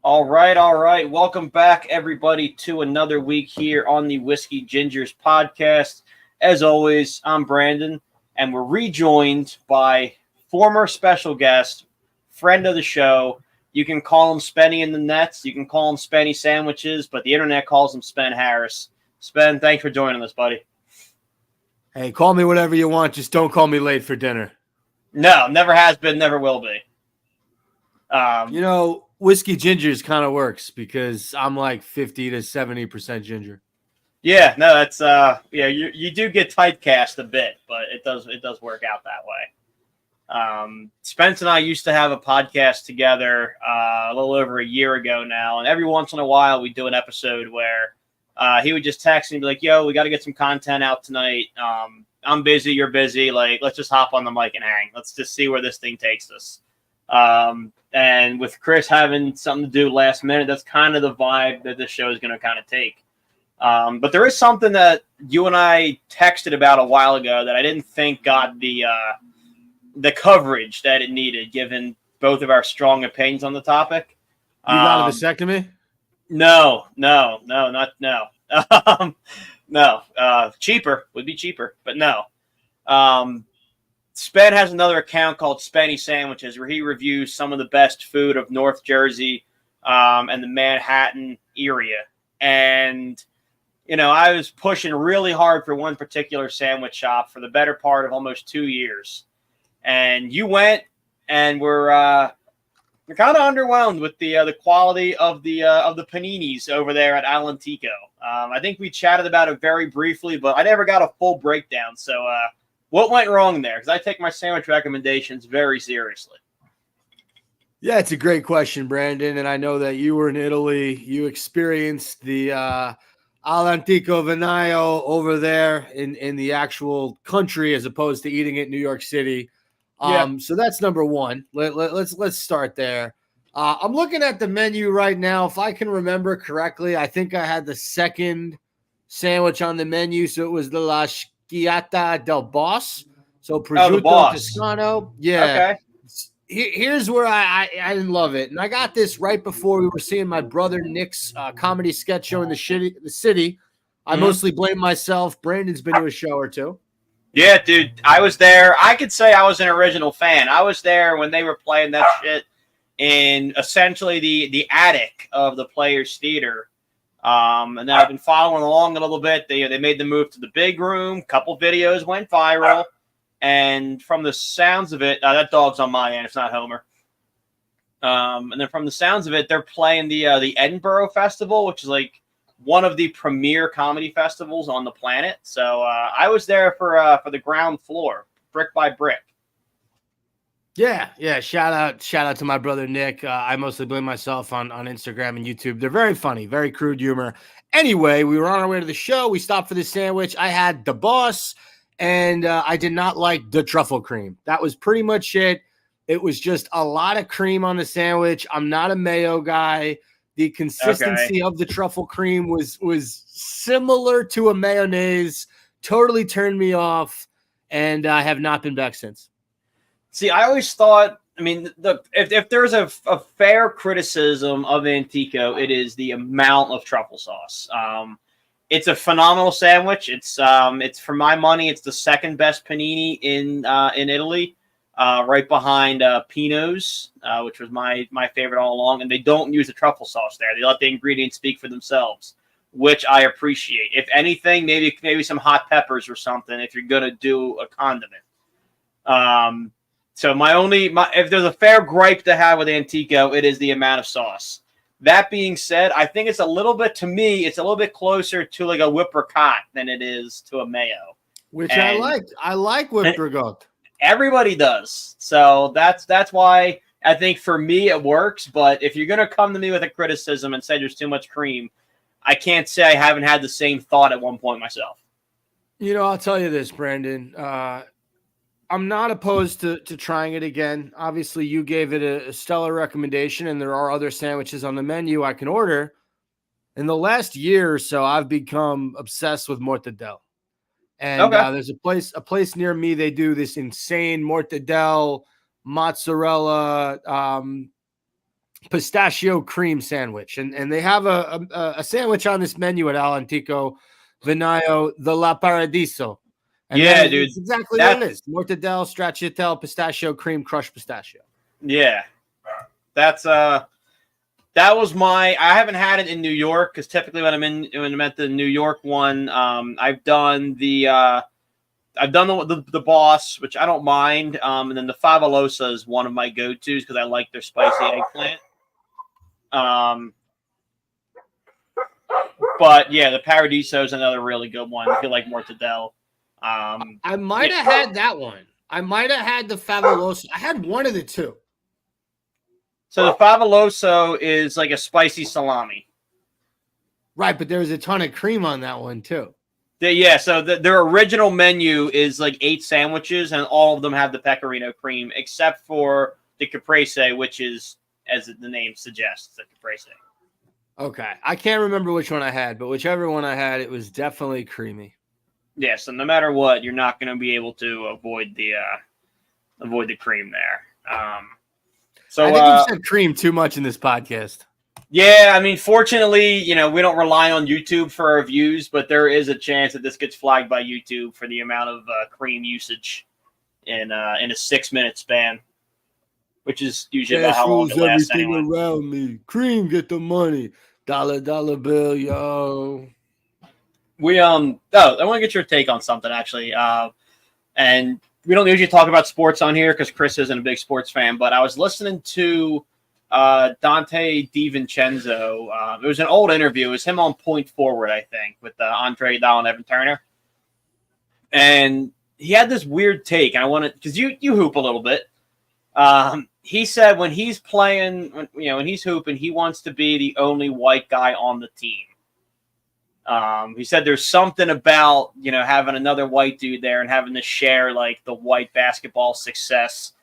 All right, all right. Welcome back, everybody, to another week here on the Whiskey Gingers podcast. As always, I'm Brandon, and we're rejoined by former special guest, friend of the show. You can call him Spenny in the Nets. You can call him Spenny Sandwiches, but the internet calls him Spen Harris. Spen, thanks for joining us, buddy. Hey, call me whatever you want. Just don't call me late for dinner. No, never has been, never will be. Whiskey Gingers kind of works because I'm like 50 to 70% ginger. Yeah, no, that's you do get typecast a bit, but it does work out that way. Spence and I used to have a podcast together a little over a year ago now, and every once in a while we do an episode where he would just text me and be like, "Yo, we got to get some content out tonight. I'm busy, you're busy. Like, let's just hop on the mic and hang. Let's just see where this thing takes us." And with Chris having something to do last minute, that's kind of the vibe that this show is going to kind of take. But there is something that you and I texted about a while ago that I didn't think got the coverage that it needed, given both of our strong opinions on the topic. You got a vasectomy? No. No. Cheaper would be cheaper, but no. Spen has another account called Spenny Sandwiches where he reviews some of the best food of North Jersey and the Manhattan area. And, I was pushing really hard for one particular sandwich shop for the better part of almost 2 years. And you went and we're kind of underwhelmed with the quality of the paninis over there at Alantico. I think we chatted about it very briefly, but I never got a full breakdown. So, what went wrong there? Because I take my sandwich recommendations very seriously. Yeah, it's a great question, Brandon. And I know that you were in Italy. You experienced the Alantico Vinaio over there in the actual country as opposed to eating it in New York City. So that's number one. Let's start there. I'm looking at the menu right now. If I can remember correctly, I think I had the second sandwich on the menu. So it was the La Schiatta del Boss. So prosciutto Toscano. Yeah. Okay. Here's where I didn't love it. And I got this right before we were seeing my brother Nick's comedy sketch show in the city. I mostly blame myself. Brandon's been to a show or two. Yeah, dude. I was there. I could say I was an original fan. I was there when they were playing that shit in essentially the attic of the Players Theater. And then I've been following along a little bit. They made the move to the big room. Couple videos went viral. And from the sounds of it, that dog's on my end. It's not Homer. And then from the sounds of it, they're playing the Edinburgh Festival, which is like one of the premier comedy festivals on the planet. So I was there for the ground floor, brick by brick. Yeah. Shout out to my brother Nick. I mostly blame myself on Instagram and YouTube. They're very funny, very crude humor. Anyway, we were on our way to the show. We stopped for the sandwich. I had the Boss, and I did not like the truffle cream. That was pretty much it. It was just a lot of cream on the sandwich. I'm not a mayo guy. The consistency of the truffle cream was similar to a mayonnaise. Totally turned me off, and I have not been back since. See, I always thought, if there's a fair criticism of Antico, it is the amount of truffle sauce. It's a phenomenal sandwich. It's for my money, it's the second best panini in Italy, right behind Pino's, which was my favorite all along. And they don't use the truffle sauce there. They let the ingredients speak for themselves, which I appreciate. If anything, maybe some hot peppers or something if you're gonna do a condiment. So if there's a fair gripe to have with Antico, it is the amount of sauce. That being said, I think it's a little bit closer to like a whippercott than it is to a mayo. Which I like. I like whippercott. Everybody does. So that's why I think for me it works. But if you're gonna come to me with a criticism and say there's too much cream, I can't say I haven't had the same thought at one point myself. I'll tell you this, Brandon. I'm not opposed to trying it again. Obviously, you gave it a stellar recommendation, and there are other sandwiches on the menu I can order. In the last year or so, I've become obsessed with mortadella. And there's a place near me. They do this insane mortadella, mozzarella, pistachio cream sandwich, and they have a sandwich on this menu at Al Antico Vinayo, the La Paradiso. And Yeah, dude. it's exactly what it is. Mortadella, stracciatelle, pistachio cream, crushed pistachio. Yeah. That's that was I haven't had it in New York because typically when I'm at the New York one, I've done the Boss, which I don't mind. And then the Favolosa is one of my go-tos because I like their spicy eggplant. But yeah, the Paradiso is another really good one if you like mortadella. I might have had that one. I might have had the Favolosa. I had one of the two. So the Favoloso is like a spicy salami. Right, but there was a ton of cream on that one too. So their original menu is like 8 sandwiches, and all of them have the pecorino cream, except for the caprese, which is, as the name suggests, the caprese. Okay. I can't remember which one I had, but whichever one I had, it was definitely creamy. Yeah, so no matter what, you're not going to be able to avoid the cream there. So I think you've said cream too much in this podcast. Yeah, I mean, fortunately, we don't rely on YouTube for our views, but there is a chance that this gets flagged by YouTube for the amount of cream usage in a 6-minute span, which is usually about how long it lasts anyway. Around me, cream, get the money, dollar bill, yo. I want to get your take on something actually, and we don't usually talk about sports on here because Chris isn't a big sports fan, but I was listening to Dante DiVincenzo. It was an old interview. It was him on Point Forward, I think, with Andre Iguodala and Evan Turner. And he had this weird take, and I wanted, because you hoop a little bit. He said when he's playing, when he's hooping, he wants to be the only white guy on the team. He said there's something about, having another white dude there and having to share like the white basketball success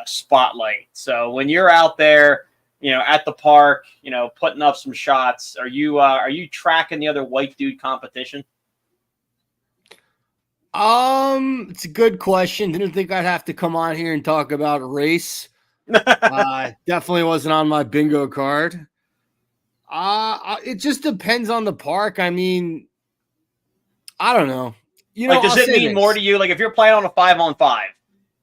spotlight. So when you're out there, at the park, putting up some shots, are you tracking the other white dude competition? It's a good question. Didn't think I'd have to come on here and talk about race. Definitely wasn't on my bingo card. It just depends on the park. I mean, I don't know. Does it mean more to you? Like if you're playing on a 5-on-5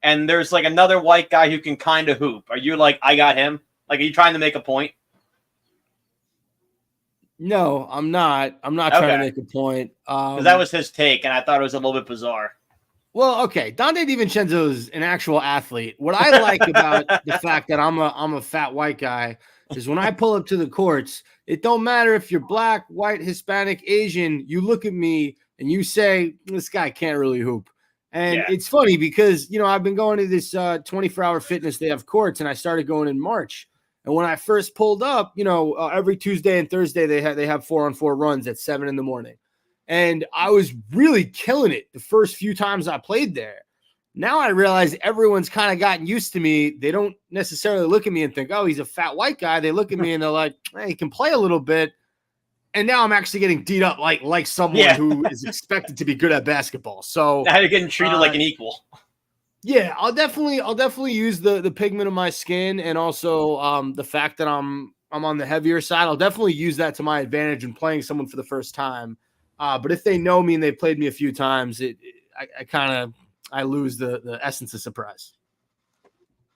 and there's like another white guy who can kind of hoop, are you like, I got him? Like, are you trying to make a point? No, I'm not. I'm not trying to make a point. Because that was his take, and I thought it was a little bit bizarre. Well, okay, Dante DiVincenzo is an actual athlete. What I like about the fact that I'm a fat white guy is when I pull up to the courts, it don't matter if you're black, white, Hispanic, Asian. You look at me and you say, this guy can't really hoop. And It's funny because, I've been going to this 24-hour fitness. They have courts, and I started going in March. And when I first pulled up, every Tuesday and Thursday, they have 4-on-4 runs at 7 a.m. And I was really killing it the first few times I played there. Now I realize everyone's kind of gotten used to me. They don't necessarily look at me and think, oh, he's a fat white guy. They look at me and they're like, hey, he can play a little bit. And now I'm actually getting beat up like someone who is expected to be good at basketball. So now you're getting treated like an equal. Yeah, I'll definitely use the pigment of my skin and also the fact that I'm on the heavier side. I'll definitely use that to my advantage in playing someone for the first time. But if they know me and they've played me a few times, I lose the essence of surprise.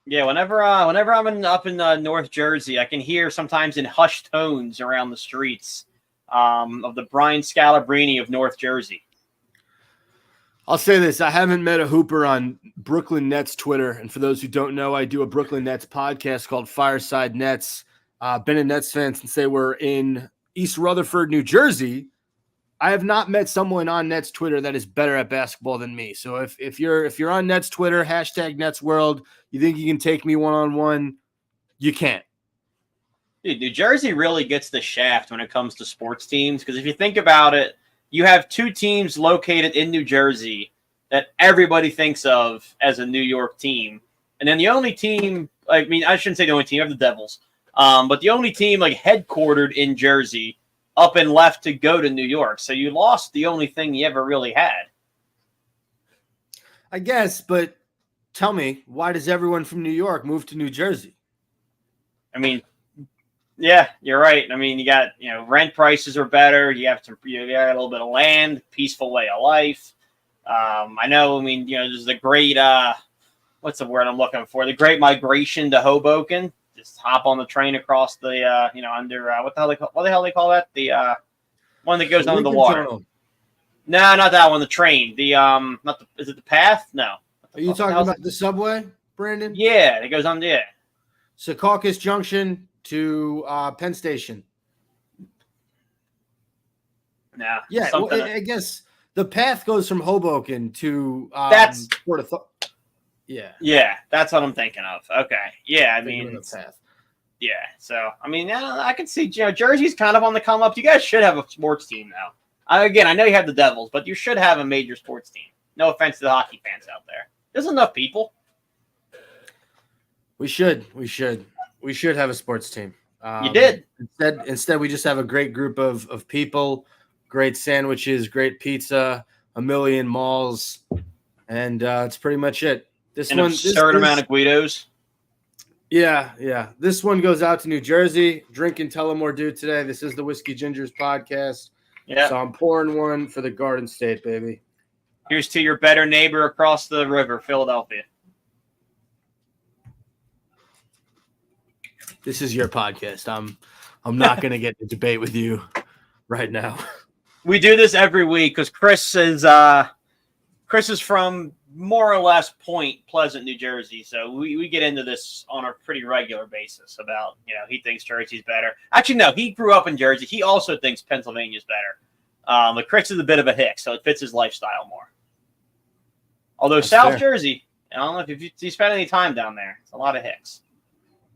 Yeah, whenever I'm up in North Jersey, I can hear sometimes in hushed tones around the streets of the Brian Scalabrine of North Jersey. I'll say this. I haven't met a hooper on Brooklyn Nets Twitter. And for those who don't know, I do a Brooklyn Nets podcast called Fireside Nets. Been a Nets fan since they were in East Rutherford, New Jersey. I have not met someone on Nets Twitter that is better at basketball than me. So if you're on Nets Twitter, hashtag Nets World, you think you can take me one-on-one, you can't. Dude, New Jersey really gets the shaft when it comes to sports teams. Because if you think about it, you have 2 teams located in New Jersey that everybody thinks of as a New York team. And then the only team, I shouldn't say the only team, you have the Devils. But the only team headquartered in Jersey up and left to go to New York. So you lost the only thing you ever really had. I guess, but tell me, why does everyone from New York move to New Jersey? I mean, Yeah, you're right. I mean, you got rent prices are better. You got a little bit of land, peaceful way of life. I know. I mean, there's the great what's the word I'm looking for? The great migration to Hoboken. Just hop on the train across the under what the hell they call that? The one that goes The under the Lincoln water. Tunnel. No, not that one. The train. The not the is it the path? No. Are you talking about the subway, Brandon? Yeah, it goes on. Yeah. Secaucus Junction to Penn Station. Nah. Yeah, well, I guess the path goes from Hoboken to that's yeah, that's what I'm thinking of. Okay, yeah, I mean the path. Yeah, so I mean, I can see Jersey's kind of on the come up. You guys should have a sports team now. Again, I know you have the Devils, but you should have a major sports team. No offense to the hockey fans out there. There's enough people. We should have a sports team. You did. Instead, we just have a great group of people, great sandwiches, great pizza, a million malls, and it's pretty much it. An absurd amount of Guidos. Yeah. This one goes out to New Jersey. Drink and Tullamore Dew today. This is the Whiskey Gingers podcast. Yeah. So I'm pouring one for the Garden State, baby. Here's to your better neighbor across the river, Philadelphia. This is your podcast. I'm not going to get into debate with you right now. We do this every week because Chris is from more or less Point Pleasant, New Jersey. So we get into this on a pretty regular basis about, he thinks Jersey's better. Actually, no, he grew up in Jersey. He also thinks Pennsylvania's better. But Chris is a bit of a hick, so it fits his lifestyle more. Although that's South fair. Jersey, I don't know if you spent any time down there. It's a lot of hicks.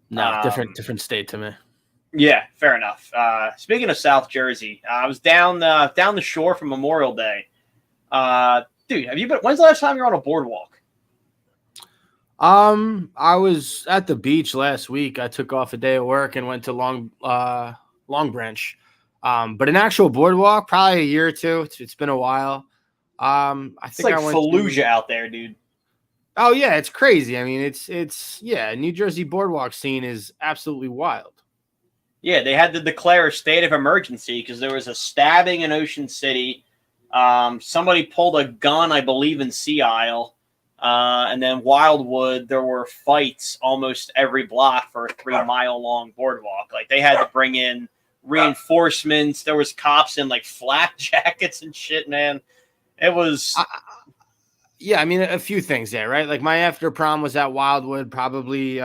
No, different state to me. Yeah, fair enough. Speaking of South Jersey, I was down the shore for Memorial Day. Dude, have you been? When's the last time you were on a boardwalk? I was at the beach last week. I took off a day of work and went to Long Branch. But an actual boardwalk, probably a year or two. It's been a while. I think like I went Fallujah out there, dude. Oh yeah, it's crazy. I mean, it's New Jersey boardwalk scene is absolutely wild. Yeah, they had to declare a state of emergency because there was a stabbing in Ocean City. Somebody pulled a gun, I believe, in Sea Isle. And then Wildwood, there were fights almost every block for a 3-mile-long boardwalk. Like, they had to bring in reinforcements. There was cops in, like, flak jackets and shit, man. It was... Yeah, I mean, a few things there, right? Like, my after prom was at Wildwood. Probably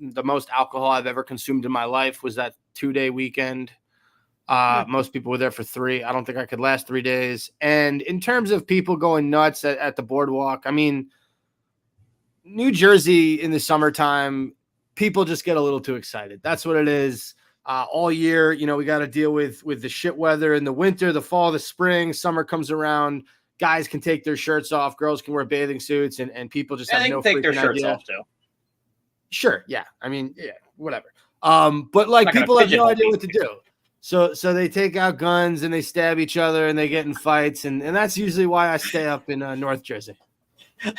the most alcohol I've ever consumed in my life was that 2-day weekend. Most people were there for 3. I don't think I could last 3 days. And in terms of people going nuts at the boardwalk, I mean, New Jersey in the summertime, people just get a little too excited. That's what it is. All year, we got to deal with the shit weather in the winter, the fall, the spring, summer comes around. Guys can take their shirts off. Girls can wear bathing suits, and people just have no freaking idea. They can take their shirts off too. Sure, yeah. I mean, yeah, whatever. But like people have no idea what to do. So they take out guns and they stab each other and they get in fights, and that's usually why I stay up in North Jersey.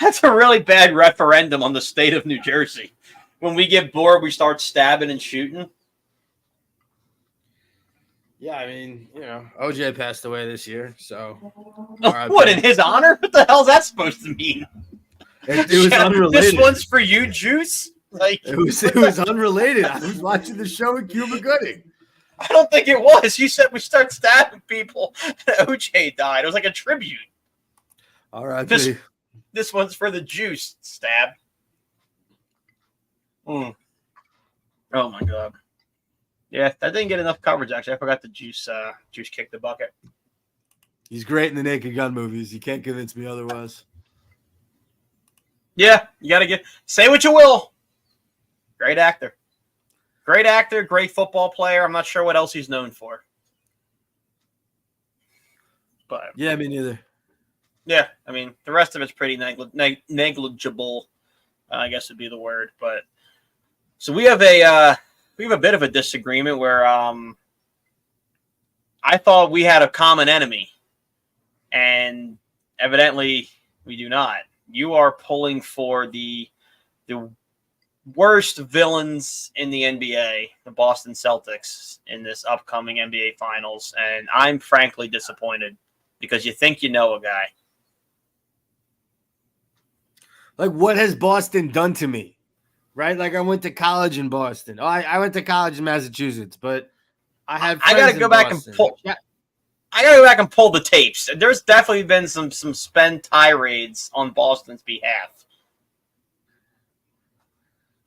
That's a really bad referendum on the state of New Jersey. When we get bored, we start stabbing and shooting. Yeah, I mean, OJ passed away this year, so. What, in his honor? What the hell is that supposed to mean? It was unrelated. This one's for you, Juice? Like it was unrelated. I was watching the show with Cuba Gooding. I don't think it was. You said we start stabbing people. OJ died. It was like a tribute. All right. This one's for the Juice stab. Oh my God. Yeah, that didn't get enough coverage. Actually, I forgot the Juice kicked the bucket. He's great in the Naked Gun movies. You can't convince me otherwise. Yeah, you got to say what you will. Great actor. Great football player. I'm not sure what else he's known for. But yeah, me neither. Yeah, I mean, the rest of it's pretty negligible, I guess would be the word. But so we have a bit of a disagreement where I thought we had a common enemy, and evidently we do not. You are pulling for the worst villains in the NBA, the Boston Celtics, in this upcoming NBA Finals, and I'm frankly disappointed because you think you know a guy. Like, what has Boston done to me? Right? Like, I went to college in Boston. Oh, I went to college in Massachusetts, but I had friends I got to go back Boston. and pull. Yeah. I got to go back and pull the tapes. There's definitely been some spend tirades on Boston's behalf.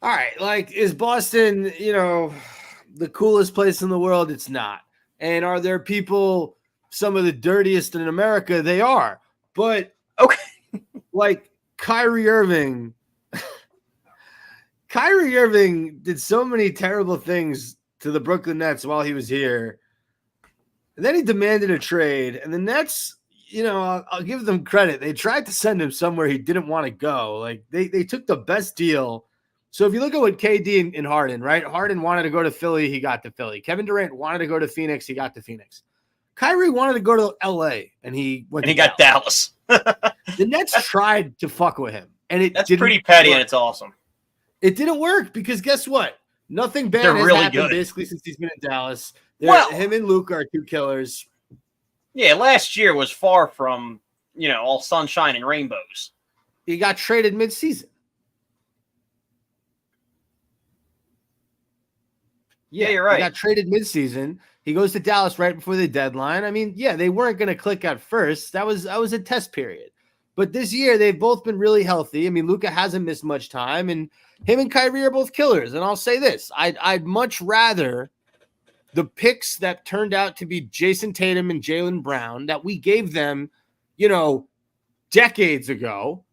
All right, like, is Boston, the coolest place in the world? It's not. And are there people, some of the dirtiest in America? They are. But, okay, like, Kyrie Irving did so many terrible things to the Brooklyn Nets while he was here. And then he demanded a trade. And the Nets, I'll give them credit. They tried to send him somewhere he didn't want to go. Like, they took the best deal. So if you look at what KD and Harden, right? Harden wanted to go to Philly, he got to Philly. Kevin Durant wanted to go to Phoenix, he got to Phoenix. Kyrie wanted to go to LA, and he went. And he got Dallas. The Nets tried to fuck with him, and that's pretty petty, work. And it's awesome. It didn't work because guess what? Nothing bad has happened good. Basically since he's been in Dallas. Him and Luka are two killers. Yeah, last year was far from all sunshine and rainbows. He got traded midseason. Yeah, you're right. He got traded midseason. He goes to Dallas right before the deadline. I mean, yeah, they weren't going to click at first. That was a test period. But this year, they've both been really healthy. I mean, Luka hasn't missed much time, and him and Kyrie are both killers. And I'll say this. I'd much rather the picks that turned out to be Jason Tatum and Jaylen Brown that we gave them, decades ago,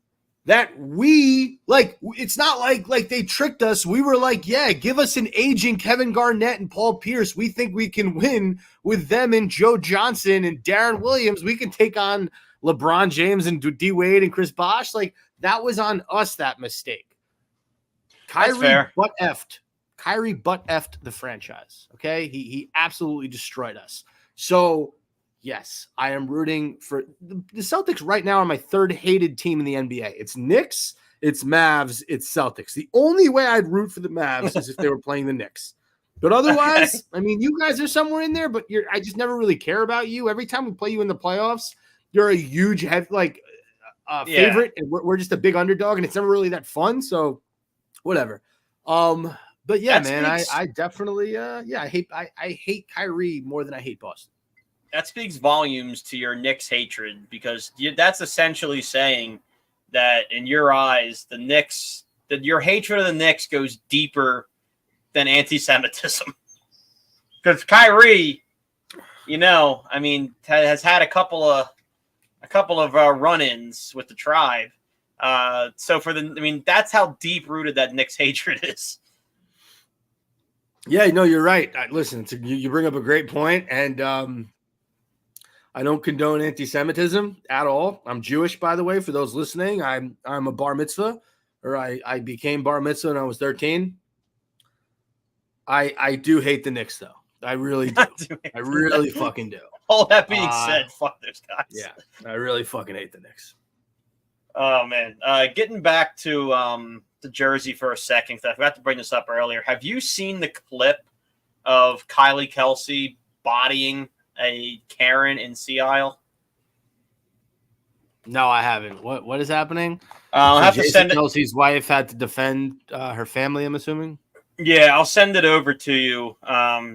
that we it's not like they tricked us. We were like, yeah, give us an aging Kevin Garnett and Paul Pierce. We think we can win with them and Joe Johnson and Darren Williams. We can take on LeBron James and D Wade and Chris Bosh. Like, that was on us, that mistake. Kyrie butt-effed the franchise. Okay. He absolutely destroyed us. So yes, I am rooting for the Celtics right now. Are my third hated team in the NBA. It's Knicks, it's Mavs, it's Celtics. The only way I'd root for the Mavs is if they were playing the Knicks. But otherwise, okay. I mean, you guys are somewhere in there, but I just never really care about you. Every time we play you in the playoffs, you're a huge favorite, and we're just a big underdog, and it's never really that fun. So whatever. But yeah, man, I definitely I hate Kyrie more than I hate Boston. That speaks volumes to your Knicks hatred, because that's essentially saying that in your eyes, the Knicks, that your hatred of the Knicks goes deeper than anti-Semitism. Because Kyrie, has had a couple of run-ins with the Tribe. So that's how deep-rooted that Knicks hatred is. Yeah, no, you're right. Listen, you bring up a great point, and I don't condone anti-Semitism at all. I'm Jewish, by the way, for those listening. I'm a bar mitzvah, or I became bar mitzvah when I was 13. I do hate the Knicks, though. I really do. I really fucking do. All that being said, fuck those guys. Yeah, I really fucking hate the Knicks. Oh, man. Getting back to Jersey for a second, because I forgot to bring this up earlier. Have you seen the clip of Kylie Kelsey bodying a Karen in Sea Isle? No, I haven't. What is happening? I'll have to send it. Kelsey's wife had to defend her family, I'm assuming. Yeah, I'll send it over to you,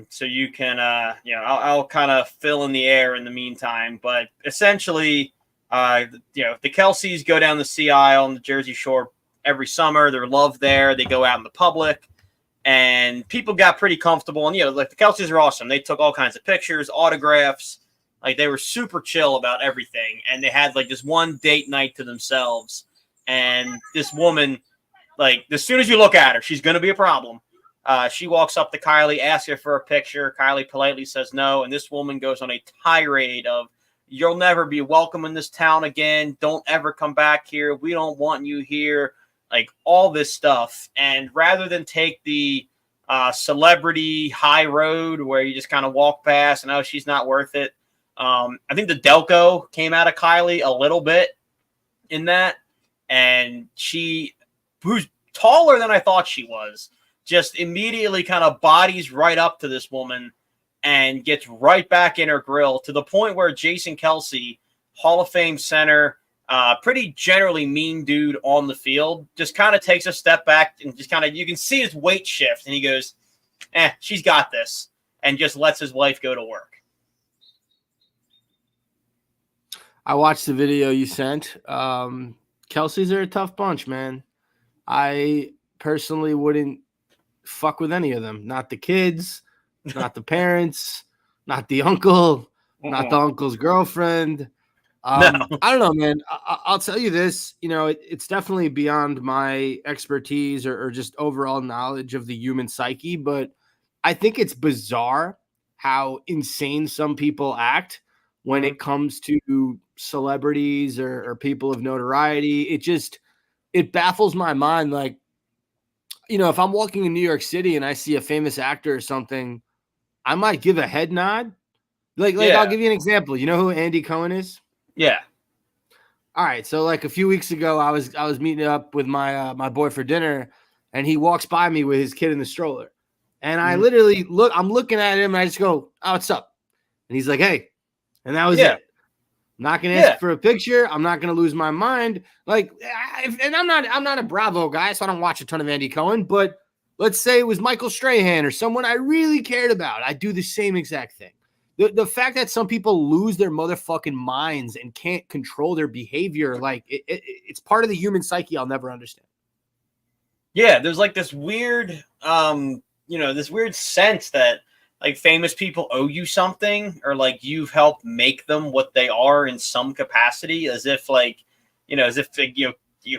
so you can, I'll kind of fill in the air in the meantime. But essentially, the Kelseys go down the Sea Isle on the Jersey Shore every summer. They're loved there. They go out in the public, and people got pretty comfortable. And the Kelseys are awesome. They took all kinds of pictures, autographs. Like, they were super chill about everything, and they had this one date night to themselves. And this woman, as soon as you look at her, she's going to be a problem. She walks up to Kylie, asks her for a picture. Kylie politely says no, and this woman goes on a tirade of, "You'll never be welcome in this town again. Don't ever come back here. We don't want you here." All this stuff. And rather than take the celebrity high road where you just kind of walk past and, oh, she's not worth it, I think the Delco came out of Kylie a little bit in that. And taller than I thought she was. Just immediately kind of bodies right up to this woman and gets right back in her grill to the point where Jason Kelsey, Hall of Fame center, pretty generally mean dude on the field, just kind of takes a step back and just kind of, you can see his weight shift, and he goes, she's got this, and just lets his wife go to work. I watched the video you sent. Kelsey's are a tough bunch, man. I personally wouldn't fuck with any of them. Not the kids, not the parents, not the uncle, not the uncle's girlfriend. No. I don't know, man. I'll tell you this. It's definitely beyond my expertise or just overall knowledge of the human psyche, but I think it's bizarre how insane some people act when it comes to celebrities or people of notoriety. It baffles my mind. Like, if I'm walking in New York City and I see a famous actor or something, I might give a head nod. Like I'll give you an example. You know who Andy Cohen is? Yeah. All right. So like a few weeks ago, I was meeting up with my boy for dinner, and he walks by me with his kid in the stroller. And I literally I'm looking at him and I just go, "Oh, what's up?" And he's like, "Hey." And that was it. I'm not going to ask for a picture. I'm not going to lose my mind. Like, and I'm not a Bravo guy, so I don't watch a ton of Andy Cohen, but let's say it was Michael Strahan or someone I really cared about. I do the same exact thing. The fact that some people lose their motherfucking minds and can't control their behavior, like it's part of the human psyche I'll never understand. Yeah, there's like this weird, this weird sense that like famous people owe you something, or like you've helped make them what they are in some capacity, as if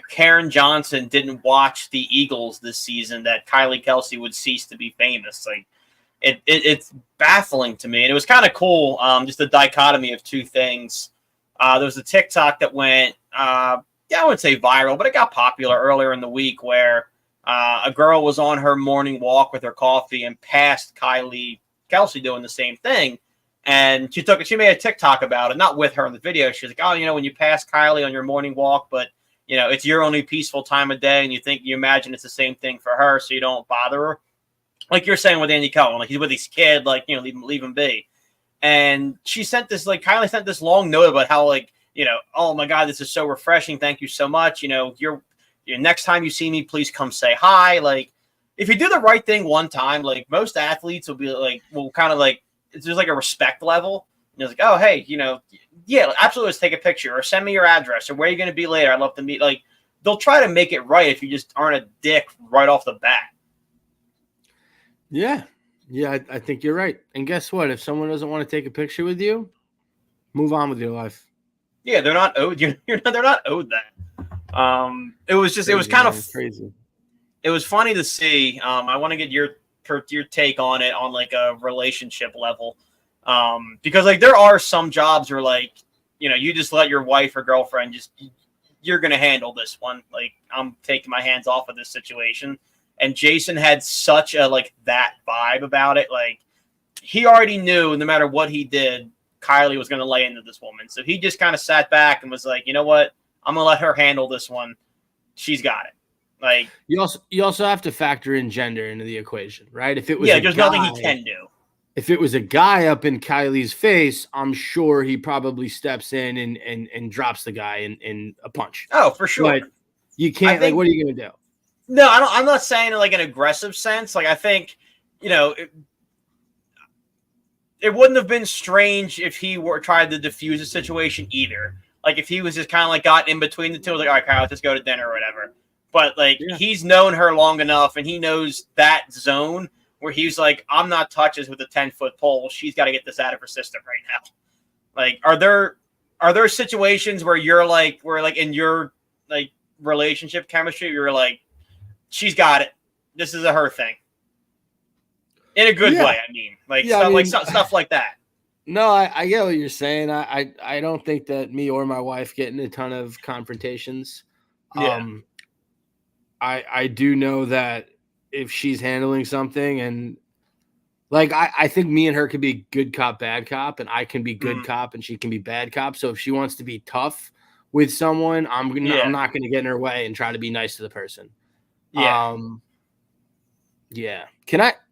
Karen Johnson didn't watch the Eagles this season, that Kylie Kelsey would cease to be famous. Like it's baffling to me. And it was kind of cool. Just the dichotomy of two things. There was a TikTok that went, I wouldn't say viral, but it got popular earlier in the week, where a girl was on her morning walk with her coffee and passed Kylie Kelsey doing the same thing. And she made a TikTok about it, not with her in the video. She's like, "Oh, when you pass Kylie on your morning walk, but it's your only peaceful time of day, and you imagine it's the same thing for her, so you don't bother her." Like you're saying with Andy Cohen, like he's with his kid, like, leave him be. And Kylie sent this long note about how, like, "Oh my God, this is so refreshing. Thank you so much. You're next time you see me, please come say hi." Like, if you do the right thing one time, like most athletes will be like, there's like a respect level. And it's like, "Oh, hey, absolutely, let's take a picture, or send me your address, or where are you going to be later? I'd love to meet." Like, they'll try to make it right if you just aren't a dick right off the bat. Yeah. Yeah, I think you're right. And guess what? If someone doesn't want to take a picture with you, move on with your life. Yeah, they're not owed. They're not owed that. It was just, crazy, it was kind of crazy. It was funny to see. I want to get your take on it on like a relationship level, because like there are some jobs where like you just let your wife or girlfriend you're gonna handle this one. Like, I'm taking my hands off of this situation. And Jason had such a like that vibe about it. Like, he already knew no matter what he did, Kylie was gonna lay into this woman. So he just kind of sat back and was like, "You know what? I'm gonna let her handle this one. She's got it." Like, you also have to factor in gender into the equation, right? If it was there's nothing he can do. If it was a guy up in Kylie's face, I'm sure he probably steps in and drops the guy in a punch. Oh, for sure. But you can't. Like, what are you gonna do? No, I'm not saying in like an aggressive sense. Like, I think it wouldn't have been strange if he tried to diffuse the situation either. Like, if he was just kind of like got in between the two, like, "All right, Kyle, let's go to dinner or whatever." But like, he's known her long enough, and he knows that zone where he's like, "I'm not touches with a 10-foot pole. She's got to get this out of her system right now." Like, are there situations where you're like, in your like relationship chemistry, you're like, "She's got it. This is a her thing." In a good way, I mean. Like, stuff like that. No, I get what you're saying. I don't think that me or my wife get in a ton of confrontations. Yeah. I do know that if she's handling something, and like I think me and her could be good cop, bad cop, and I can be good cop and she can be bad cop. So if she wants to be tough with someone, I'm not going to get in her way and try to be nice to the person. Yeah. Yeah.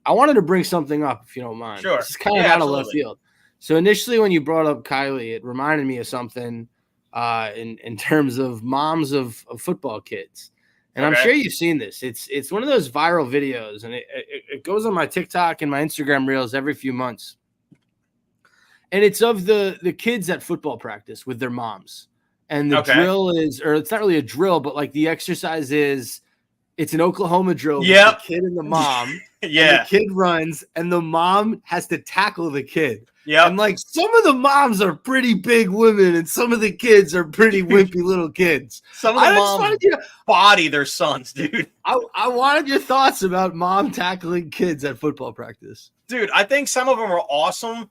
I wanted to bring something up if you don't mind. Sure. This is kind of Yeah, out of left absolutely. field. So initially when you brought up Kylie, it reminded me of something in terms of moms of football kids. And I'm Okay. sure you've seen this. It's one of those viral videos, and it goes on my TikTok and my Instagram reels every few months. And it's of the kids at football practice with their moms. And the Okay. drill is, or it's not really a drill, but like the exercise is, it's an Oklahoma drill with the Yep. kid and the mom, and the Yeah. kid runs, and the mom has to tackle the kid. And Yep. like some of the moms are pretty big women, and some of the kids are pretty Dude, wimpy little kids. some of the I just moms wanted you to, body their sons, dude. I wanted your thoughts about mom tackling kids at football practice. Dude, I think some of them are awesome.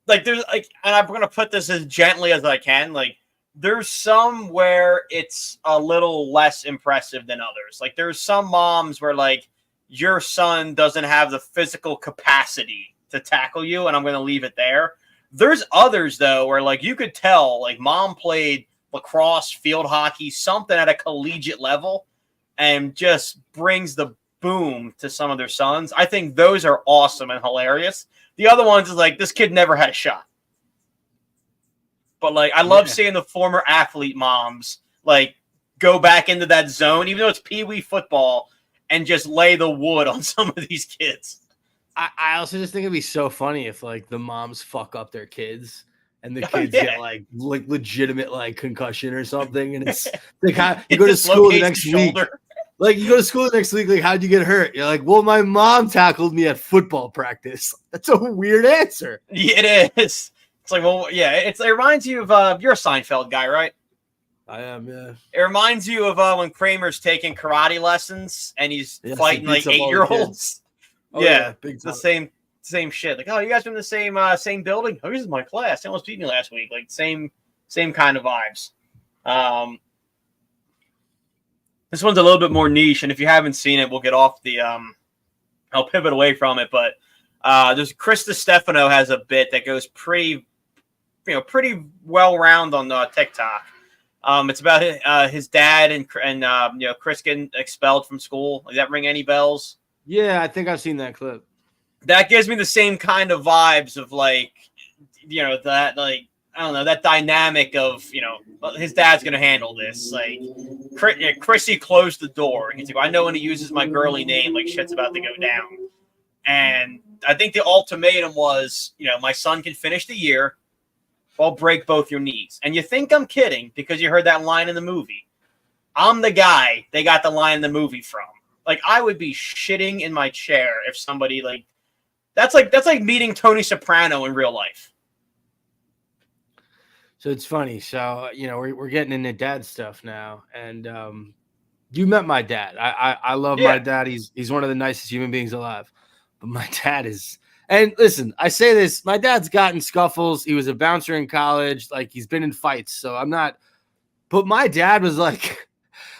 Like there's like, and I'm gonna put this as gently as I can. Like there's some where it's a little less impressive than others. Like there's some moms where like your son doesn't have the physical capacity to tackle you, and I'm gonna leave it there. There's others though where like you could tell like mom played lacrosse, field hockey, something at a collegiate level, and just brings the boom to some of their sons. I think those are awesome and hilarious. The other ones is like, this kid never had a shot. But like, I love seeing the former athlete moms like go back into that zone, even though it's pee-wee football, and just lay the wood on some of these kids. I also just think it'd be so funny if like the moms fuck up their kids and the kids get like legitimate like concussion or something, and it's like you go to school the next week. Like you go to school the next week, like how'd you get hurt? You're like, well, my mom tackled me at football practice. That's a weird answer. Yeah, it is. It's like, well, yeah, it reminds you of you're a Seinfeld guy, right? I am, yeah. It reminds you of when Kramer's taking karate lessons and he's fighting like 8-year-olds. Yeah, the same shit. Like, oh, you guys been in the same building? Oh, this is my class. They almost beat me last week. Like same kind of vibes. This one's a little bit more niche, and if you haven't seen it, we'll get off the I'll pivot away from it, but there's Chris DiStefano has a bit that goes pretty well round on TikTok. It's about his dad and Chris getting expelled from school. Does that ring any bells? Yeah, I think I've seen that clip. That gives me the same kind of vibes of like, that like, I don't know, that dynamic of, his dad's going to handle this. Like, Chrissy closed the door. And he's like, I know when he uses my girly name, like shit's about to go down. And I think the ultimatum was, my son can finish the year. I'll break both your knees. And you think I'm kidding because you heard that line in the movie. I'm the guy they got the line in the movie from. Like, I would be shitting in my chair if somebody like that's like meeting Tony Soprano in real life. So it's funny. So, we're getting into dad stuff now. And you met my dad. I love my dad. He's one of the nicest human beings alive. But my dad is, and listen, I say this, my dad's gotten scuffles. He was a bouncer in college. Like he's been in fights. So I'm not, but my dad was like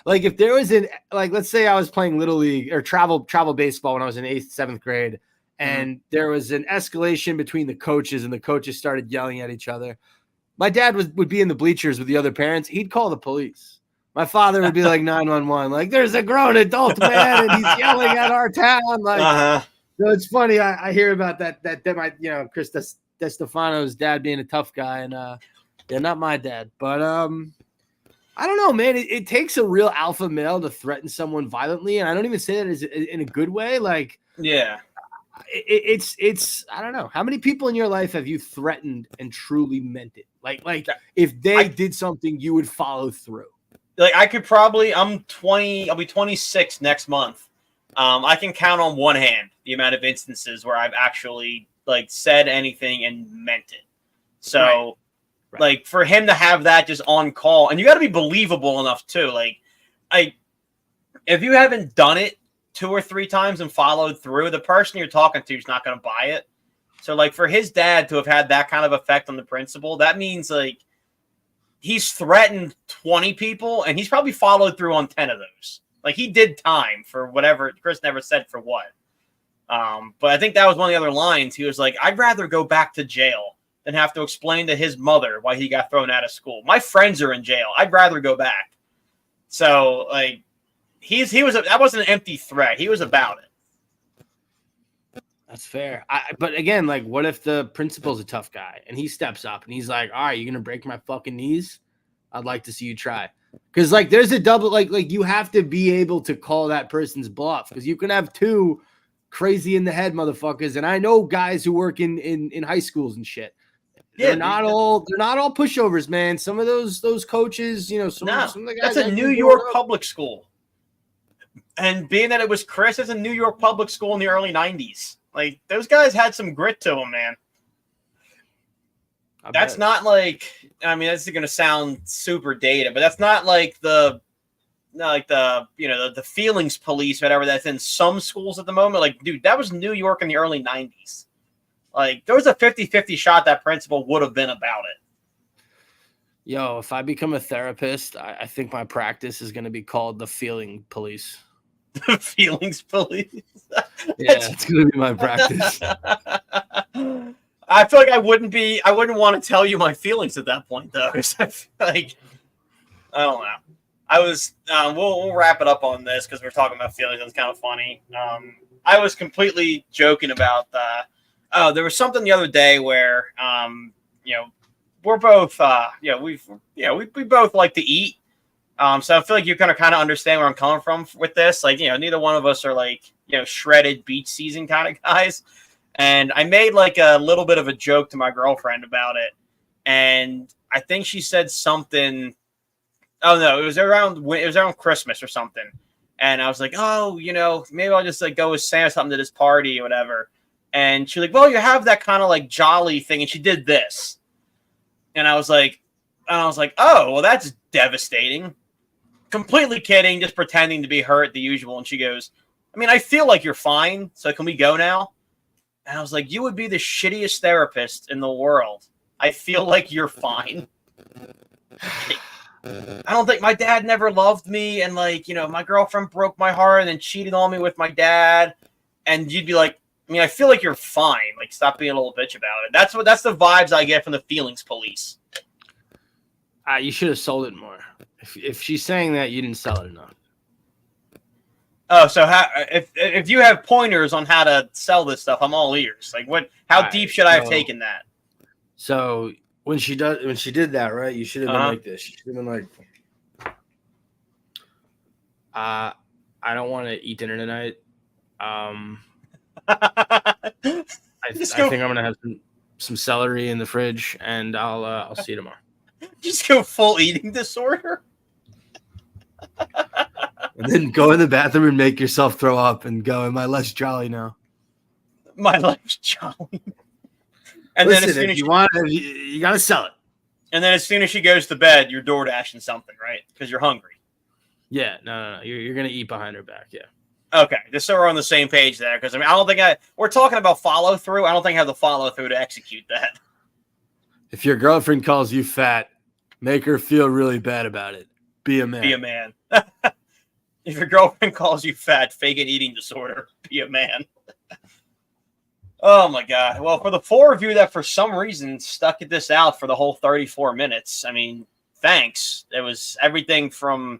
if there was let's say I was playing little league or travel baseball when I was in 8th, 7th grade. And there was an escalation between the coaches and the coaches started yelling at each other. My dad would be in the bleachers with the other parents. He'd call the police. My father would be like 911, like there's a grown adult man and he's yelling at our town. Like, So it's funny. I hear about that might, Chris DiStefano's dad being a tough guy, and they're not my dad. But I don't know, man. It takes a real alpha male to threaten someone violently, and I don't even say that as in a good way. Like, yeah, it's I don't know. How many people in your life have you threatened and truly meant it? Like if they did something, you would follow through. Like I could probably. I'm 20. I'll be 26 next month. I can count on one hand the amount of instances where I've actually like said anything and meant it. So, right. Like for him to have that just on call, and you got to be believable enough too. Like, if you haven't done it 2 or 3 times and followed through, the person you're talking to is not going to buy it. So, like for his dad to have had that kind of effect on the principal, that means like he's threatened 20 people, and he's probably followed through on 10 of those. Like he did time for whatever. Chris never said for what. But I think that was one of the other lines. He was like, I'd rather go back to jail than have to explain to his mother why he got thrown out of school. My friends are in jail. I'd rather go back. So like that wasn't an empty threat. He was about it. That's fair. But again, like, what if the principal's a tough guy and he steps up and he's like, all right, you're going to break my fucking knees? I'd like to see you try. Because, like, there's a double, like you have to be able to call that person's bluff because you can have two crazy in the head motherfuckers. And I know guys who work in high schools and shit. They're not all pushovers, man. Some of those coaches, some of the guys. That's a New York public school. And being that it was Chris, it's a New York public school in the early 90s. Like, those guys had some grit to them, man. That's not like, I mean, this is going to sound super dated, but that's not like the feelings police, whatever, that's in some schools at the moment. Like, dude, that was New York in the early 90s. Like, there was a 50-50 shot that principal would have been about it. Yo, if I become a therapist, I think my practice is going to be called the feeling police. The feelings police. Yeah, it's going to be my practice. I feel like I wouldn't want to tell you my feelings at that point, though. I feel like, I don't know. I was, we'll wrap it up on this because we're talking about feelings. It's kind of funny. I was completely joking about there was something the other day where, we're both, we both like to eat. So I feel like you kind of understand where I'm coming from with this. Like, neither one of us are like, shredded beach season kind of guys. And I made like a little bit of a joke to my girlfriend about it. And I think she said something. Oh no, it was around Christmas or something. And I was like, oh, maybe I'll just like go with Santa something to this party or whatever. And she's like, well, you have that kind of like jolly thing. And she did this. And I was like, oh, well, that's devastating. Completely kidding, just pretending to be hurt, the usual. And she goes, I mean, I feel like you're fine. So can we go now? And I was like, you would be the shittiest therapist in the world. I feel like you're fine. I don't think my dad never loved me. And like, my girlfriend broke my heart and then cheated on me with my dad. And you'd be like, I mean, I feel like you're fine. Like, stop being a little bitch about it. That's the vibes I get from the feelings police. You should have sold it more. If she's saying that, you didn't sell it enough. Oh, so if you have pointers on how to sell this stuff, I'm all ears. Like, how deep should I have taken that? So when she did that, right? You should have been like this. You should have been like, I don't want to eat dinner tonight. I think I'm gonna have some celery in the fridge, and I'll see you tomorrow. Just go full eating disorder. And then go in the bathroom and make yourself throw up and go, am I less jolly now? My life's jolly. And listen, then as soon as you got to sell it. And then as soon as she goes to bed, you're door dashing something, right? Because you're hungry. Yeah, no. You're going to eat behind her back, yeah. Okay, just so we're on the same page there. Because, I mean, I don't think we're talking about follow through. I don't think I have the follow through to execute that. If your girlfriend calls you fat, make her feel really bad about it. Be a man. Be a man. If your girlfriend calls you fat, fake an eating disorder. Be a man. Oh, my God. Well, for the four of you that for some reason stuck this out for the whole 34 minutes, I mean, thanks. It was everything from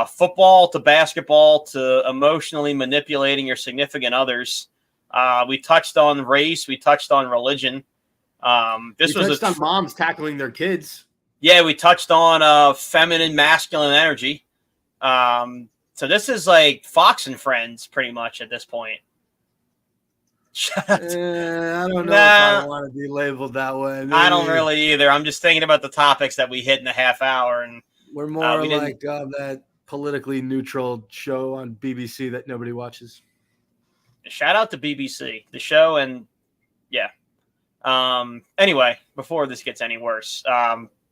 football to basketball to emotionally manipulating your significant others. We touched on race. We touched on religion. We touched on moms tackling their kids. Yeah, we touched on feminine, masculine energy. So this is like Fox and Friends pretty much at this point. I don't know if I want to be labeled that way. Maybe. I don't really either. I'm just thinking about the topics that we hit in a half hour. And we're more like that politically neutral show on BBC that nobody watches. Shout out to BBC, the show. And yeah. Anyway, before this gets any worse,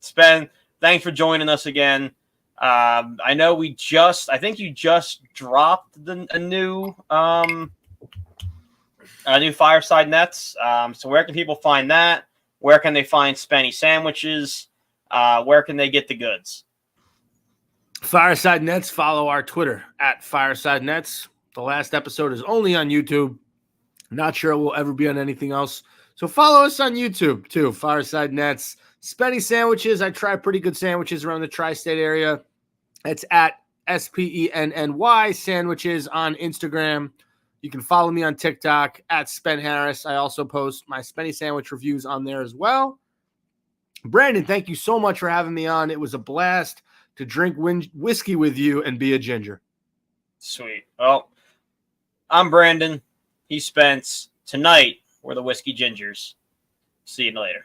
Spen, thanks for joining us again. I know I think you just dropped a new Fireside Nets. So where can people find that? Where can they find Spenny sandwiches? Where can they get the goods? Fireside Nets, follow our Twitter at Fireside Nets. The last episode is only on YouTube. Not sure it will ever be on anything else. So follow us on YouTube too. Fireside Nets. Spenny sandwiches. I try pretty good sandwiches around the tri-state area. It's at SPENNY sandwiches on Instagram. You can follow me on TikTok at Spenny Harris. I also post my Spenny sandwich reviews on there as well. Brandon, thank you so much for having me on. It was a blast to drink whiskey with you and be a ginger. Sweet. Well, I'm Brandon. He's Spence. Tonight, we're the Whiskey Gingers. See you later.